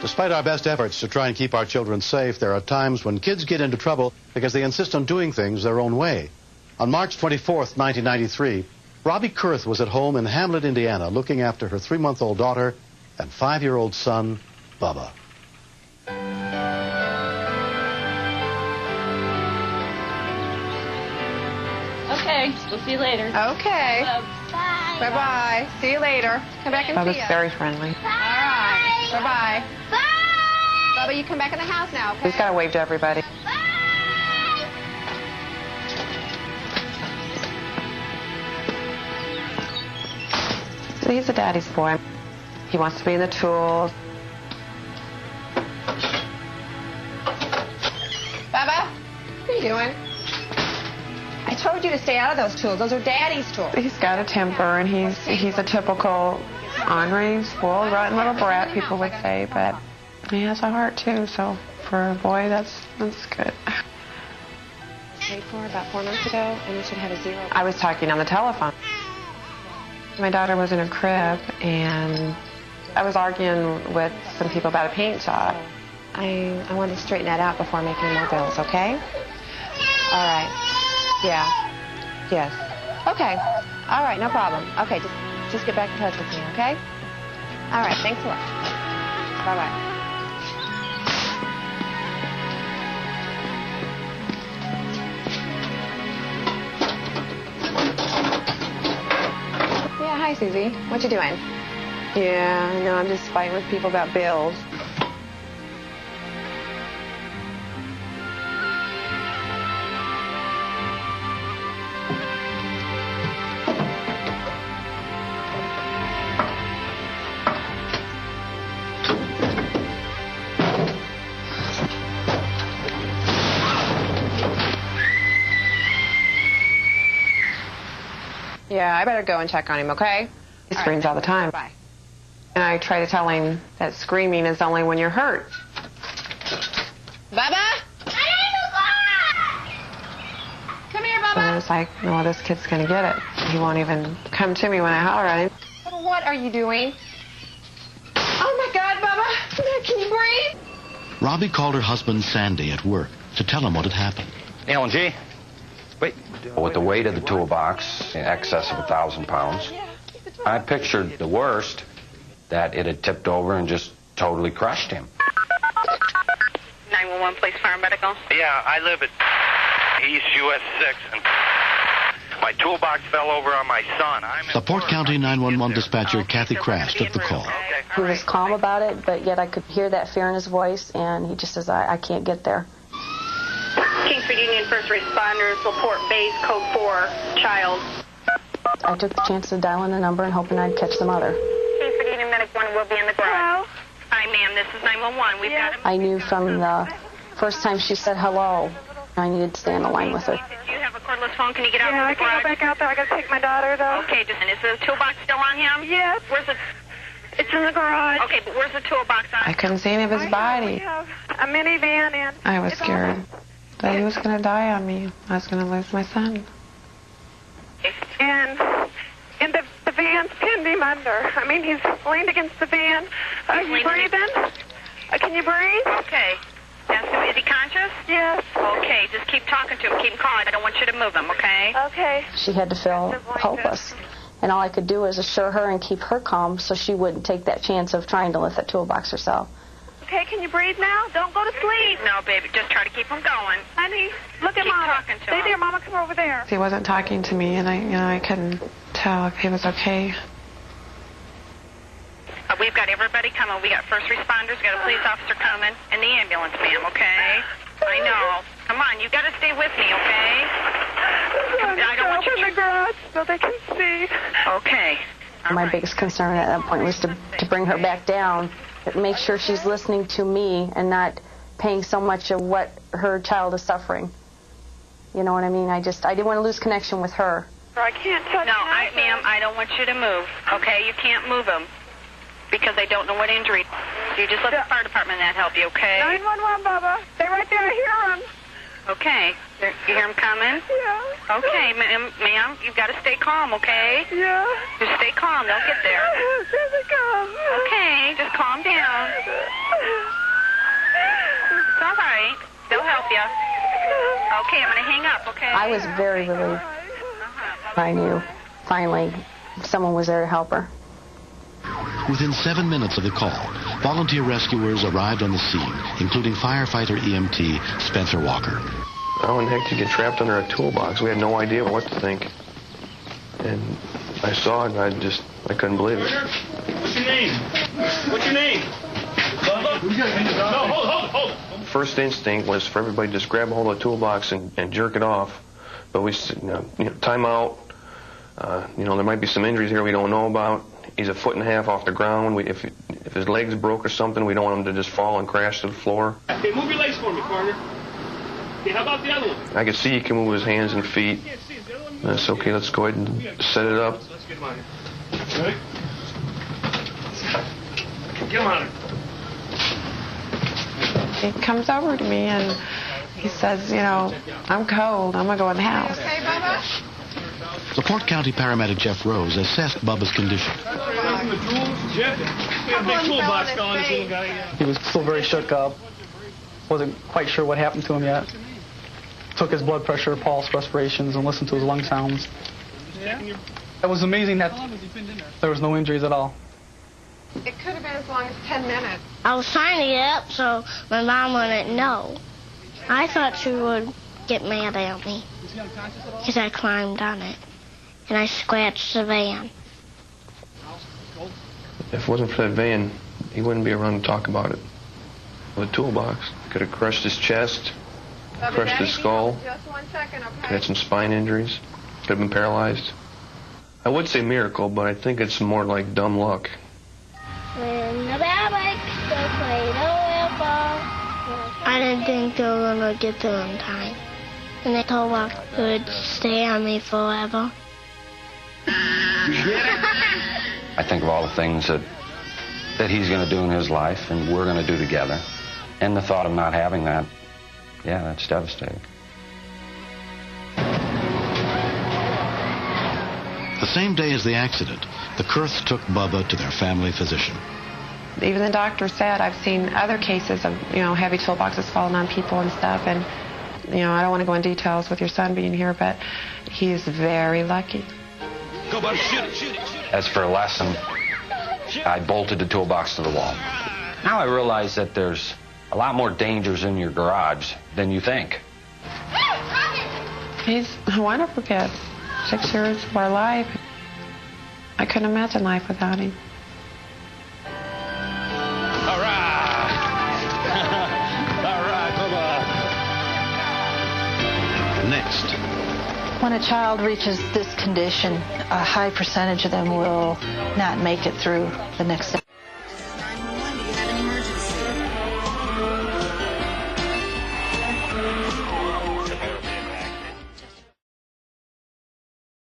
Despite our best efforts to try and keep our children safe, there are times when kids get into trouble because they insist on doing things their own way. On March 24th, 1993, Robbie Kurth was at home in Hamlet, Indiana, looking after her 3-month-old daughter and 5-year-old son, Bubba. Okay, we'll see you later. Okay. Bye. Bye-bye. See you later. Come back and see us. Bubba's very friendly. All right. Bye-bye. Bye. Bubba, you come back in the house now, okay? He's got to wave to everybody. So he's a daddy's boy. He wants to be in the tools. Bubba, what are you doing? I told you to stay out of those tools. Those are daddy's tools. He's got a temper, and he's a typical ornery, spoiled, rotten little brat, people would say, but he has a heart, too, so for a boy, that's good. Paid for about 4 months ago, and you should have a 0. I was talking on the telephone. My daughter was in her crib, and I was arguing with some people about a paint job. I want to straighten that out before making any more bills, okay? All right. Yeah. Yes. Okay. All right, no problem. Okay, just get back in touch with me, okay? All right, thanks a lot. Bye-bye. Yeah, hi, Susie. What you doing? Yeah, I know, I'm just fighting with people about bills. Yeah, I better go and check on him, okay? He screams all the time. Bye. And I try to tell him that screaming is only when you're hurt. Bubba? Come here, Bubba. So I was like, well, this kid's going to get it. He won't even come to me when I holler at him. Bubba, what are you doing? Oh, my God, Bubba. Can you breathe? Robbie called her husband Sandy at work to tell him what had happened. Alan G. Wait. With the weight of the toolbox in excess of 1,000 pounds, I pictured the worst, that it had tipped over and just totally crushed him. 911, police, fire, medical. Yeah, I live at East US 6, and my toolbox fell over on my son. The Port County 911 dispatcher, Kathy Crash, took the call. He was calm about it, but yet I could hear that fear in his voice, and he just says, I can't get there. Kingsford Union First Responders, report base, code 4, child. I took the chance of dialing the number and hoping I'd catch the mother. Kingsford Union Medic 1 will be in the garage. Hello? Hi, ma'am, this is 911. We've got him. I knew from the first time she said hello, I needed to stay on the line with her. Do you have a cordless phone? Can you get out Yeah, to I the garage? can go back out there. I got to take my daughter, though. Okay, and is the toolbox still on him? Yes. Where's it? It's in the garage. Okay, but where's the toolbox on? I couldn't see any of his We body. have a minivan in. I was scared that he was going to die on me. I was going to lose my son. And the van's pinned him under. I mean, he's leaned against the van. Are you breathing? Can you breathe? Okay. Is he conscious? Yes. Okay, just keep talking to him. Keep him calling. I don't want you to move him, okay? Okay. She had to feel hopeless. And all I could do was assure her and keep her calm so she wouldn't take that chance of trying to lift that toolbox herself. Okay, can you breathe now? Don't go to sleep. No, baby, just try to keep him going. Honey, look at Keep Mama. talking to Stay him. there, Mama. Come over there. He wasn't talking to me, and I couldn't tell if he was okay. We've got everybody coming. We got first responders, we got a police officer coming, and the ambulance, ma'am, okay? I know. Come on, you got to stay with me, okay? I don't want you in the garage so they can see. Okay. My biggest concern at that point was to bring her back down, make sure she's listening to me and not paying so much of what her child is suffering. You know what I mean? I didn't want to lose connection with her. I can't touch No, ma'am, I don't want you to move, okay? You can't move him because I don't know what injury. You just let the fire department and that help you, okay? 911, Bubba. They're right there. I hear them. Okay. You hear him coming? Yeah. Okay, ma'am, you've got to stay calm, okay? Yeah. Just stay calm. They'll get there. Here they come. Okay, just calm down. Okay, I'm going to hang up, okay? I was very relieved. I knew, finally, someone was there to help her. Within 7 minutes of the call, volunteer rescuers arrived on the scene, including firefighter EMT Spencer Walker. How in the heck did you get trapped under a toolbox? We had no idea what to think. And I saw it, and I couldn't believe it. What's your name? What's your name? No, hold it. First instinct was for everybody to just grab a hold of the toolbox and jerk it off. But we said, time out. There might be some injuries here we don't know about. He's 1.5 feet off the ground. If his legs broke or something, we don't want him to just fall and crash to the floor. Okay, move your legs for me, partner. Okay, how about the other one? I could see he can move his hands and feet. That's okay. Let's go ahead and set it up. Let's get him on here. Ready? Get him on it. He comes over to me and he says, I'm cold. I'm going to go in the house. Okay, Bubba? The Port County paramedic Jeff Rose assessed Bubba's condition. He was still very shook up. Wasn't quite sure what happened to him yet. Took his blood pressure, pulse, respirations, and listened to his lung sounds. It was amazing that there was no injuries at all. It could have been as long as 10 minutes. I was trying to get up so my mom wouldn't know. I thought she would get mad at me because I climbed on it and I scratched the van. If it wasn't for that van, he wouldn't be around to talk about it. The toolbox could have crushed his chest, crushed his skull, Just 1 second, okay? had some spine injuries, could have been paralyzed. I would say miracle, but I think it's more like dumb luck. When the bell breaks, they play the whistle. I didn't think they were going to get there in time. And they told me it would stay on me forever. I think of all the things that he's going to do in his life and we're going to do together. And the thought of not having that, yeah, that's devastating. The same day as the accident, the Kurths took Bubba to their family physician. Even the doctor said, I've seen other cases of, heavy toolboxes falling on people and stuff. And, I don't want to go in details with your son being here, but he's very lucky. Go, buddy, shoot it. As for a lesson, I bolted the toolbox to the wall. Now I realize that there's a lot more dangers in your garage than you think. He's a wonderful kid. 6 years of our life. I couldn't imagine life without him. All right. All right, Bubba. Next. When a child reaches this condition, a high percentage of them will not make it through the next step.